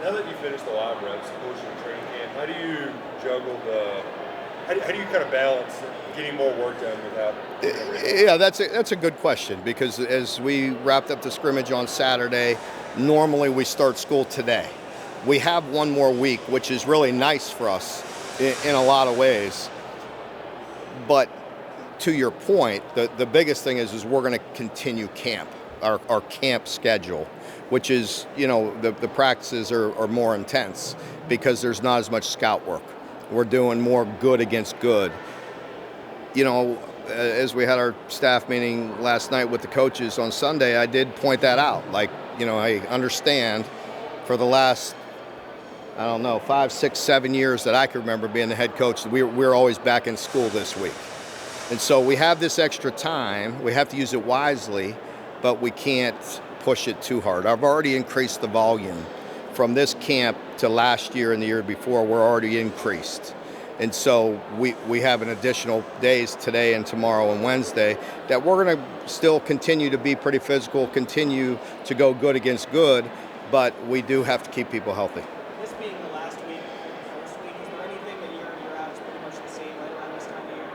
Now that you finished the live reps portion of training camp, how do you juggle how do you kind of balance getting more work done without? Yeah, that's a good question, because as we wrapped up the scrimmage on Saturday, normally we start school today. We have one more week, which is really nice for us in a lot of ways. But to your point, the biggest thing is we're going to continue camp, our camp schedule, which is, the practices are more intense because there's not as much scout work. We're doing more good against good. As we had our staff meeting last night with the coaches on Sunday, I did point that out. I understand for the last, 5, 6, 7 years that I can remember being the head coach, we're always back in school this week. And so we have this extra time. We have to use it wisely, but we can't push it too hard. I've already increased the volume. From this camp to last year and the year before, we're already increased. And so we have an additional days today and tomorrow and Wednesday that we're going to still continue to be pretty physical, continue to go good against good, but we do have to keep people healthy. This being the last week, the first week, is there anything that you're out is pretty much the same right around this time of year?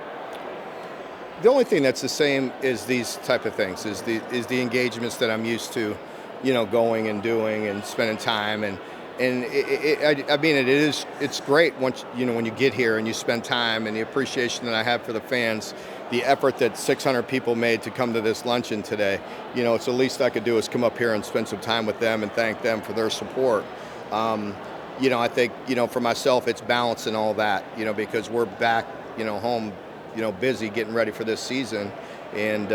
The only thing that's the same is these type of things, is the engagements that I'm used to, going and doing and spending time, and it's great once when you get here and you spend time, and the appreciation that I have for the fans, the effort that 600 people made to come to this luncheon today. It's the least I could do is come up here and spend some time with them and thank them for their support. I think for myself it's balancing all that, because we're back home, busy getting ready for this season, and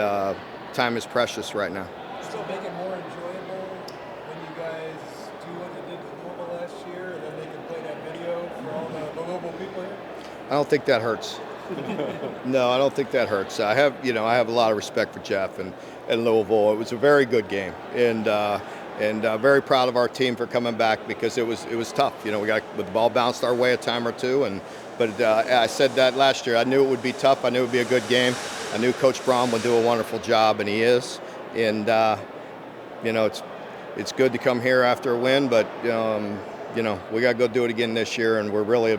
time is precious right now. Still make it more enjoyable when you guys do what you did to Louisville last year, and then they can play that video for all the Louisville people here? I don't think that hurts. No, I don't think that hurts. I have a lot of respect for Jeff and Louisville. It was a very good game, and very proud of our team for coming back, because it was tough. We got the ball bounced our way a time or two, but I said that last year. I knew it would be tough. I knew it would be a good game. I knew Coach Braun would do a wonderful job, and he is. And it's good to come here after a win, but we got to go do it again this year, and we're really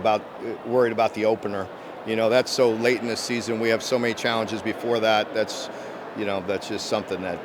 worried about the opener. That's so late in the season. We have so many challenges before that. That's just something that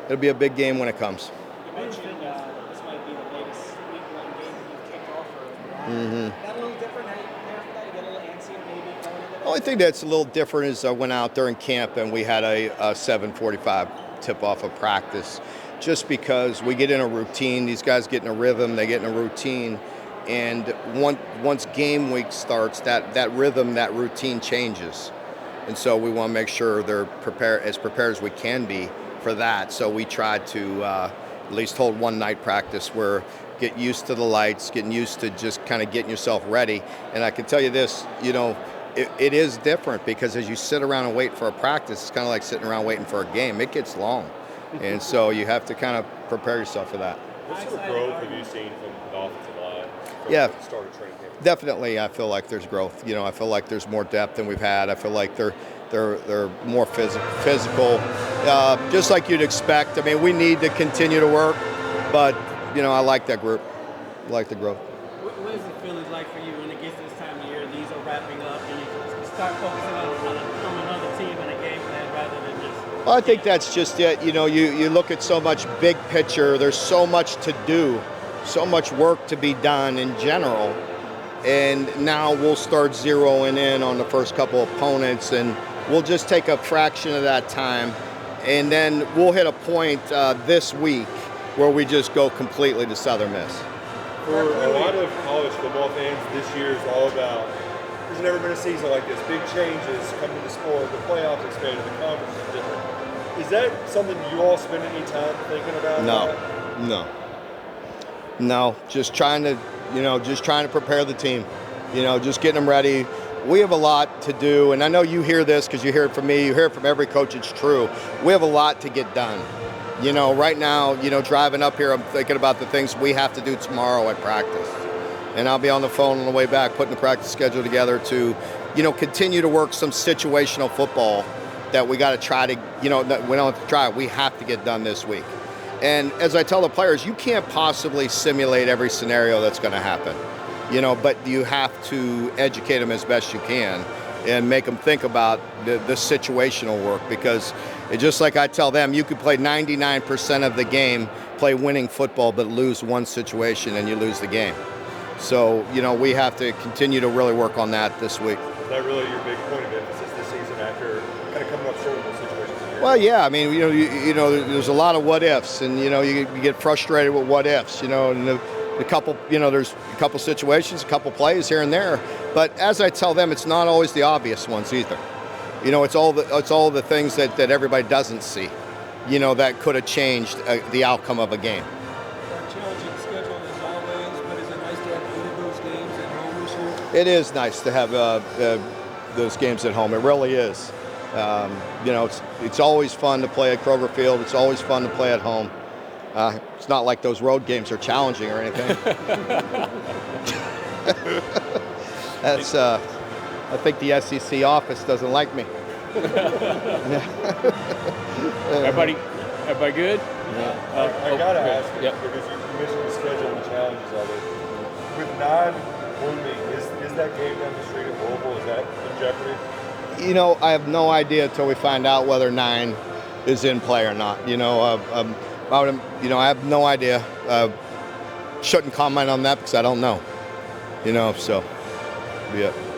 it'll be a big game when it comes. You mentioned this might be the latest week one game that you've kicked off for. Mm-hmm. That a little different? How you prepare for that? You get a little antsy maybe going into that? The only thing that's a little different is I went out during camp and we had a 7:45 tip-off of practice, just because we get in a routine. These guys get in a rhythm, they get in a routine, and once game week starts, that rhythm, that routine changes. And so we want to make sure they're prepared as we can be for that. So we tried to at least hold one night practice where get used to the lights, getting used to just kind of getting yourself ready. And I can tell you this, it is different, because as you sit around and wait for a practice, it's kind of like sitting around waiting for a game. It gets long. And so you have to kind of prepare yourself for that. What sort of growth have you seen from the offensive line from Yeah. the start of training camp? Definitely, I feel like there's growth. I feel like there's more depth than we've had. I feel like they're more physical, just like you'd expect. I mean, we need to continue to work, but I like that group. I like the growth. What is the feelings like for you when it gets to this time of year? These are wrapping up, and you start focusing on another team and a game plan rather than just. Well, I think that's just it. You look at so much big picture. There's so much to do, so much work to be done in general. And now we'll start zeroing in on the first couple opponents, and we'll just take a fraction of that time. And then we'll hit a point this week where we just go completely to Southern Miss. For a lot of college football fans, this year is all about, there's never been a season like this. Big changes come to the sport, the playoffs expanded, the conference is different. Is that something you all spend any time thinking about? No. Just trying to prepare the team. Just getting them ready. We have a lot to do, and I know you hear this because you hear it from me, you hear it from every coach, it's true. We have a lot to get done. Right now, driving up here, I'm thinking about the things we have to do tomorrow at practice. And I'll be on the phone on the way back, putting the practice schedule together to, continue to work some situational football that we got to try to, we don't have to try, we have to get done this week. And as I tell the players, you can't possibly simulate every scenario that's going to happen, but you have to educate them as best you can and make them think about the situational work, because just like I tell them, you could play 99% of the game, play winning football, but lose one situation and you lose the game. So, we have to continue to really work on that this week. Is that really your big point of emphasis this season after kind of coming up short in those situations? Well, yeah. I mean, there's a lot of what ifs, and you get frustrated with what ifs. And a couple, there's a couple situations, a couple plays here and there. But as I tell them, it's not always the obvious ones either. It's all the things that everybody doesn't see. That could have changed the outcome of a game. Challenging schedule as always, but is it nice to have 8 of those games at home this year? It is nice to have those games at home. It really is. It's always fun to play at Kroger Field. It's always fun to play at home. It's not like those road games are challenging or anything. That's. I think the SEC office doesn't like me. Everybody good? I gotta ask you, because you mentioned the schedule and the challenges of it. With 9 looming, is that game down the street at Louisville, is that in jeopardy? I have no idea until we find out whether 9 is in play or not. I have no idea. Shouldn't comment on that because I don't know. So, yeah.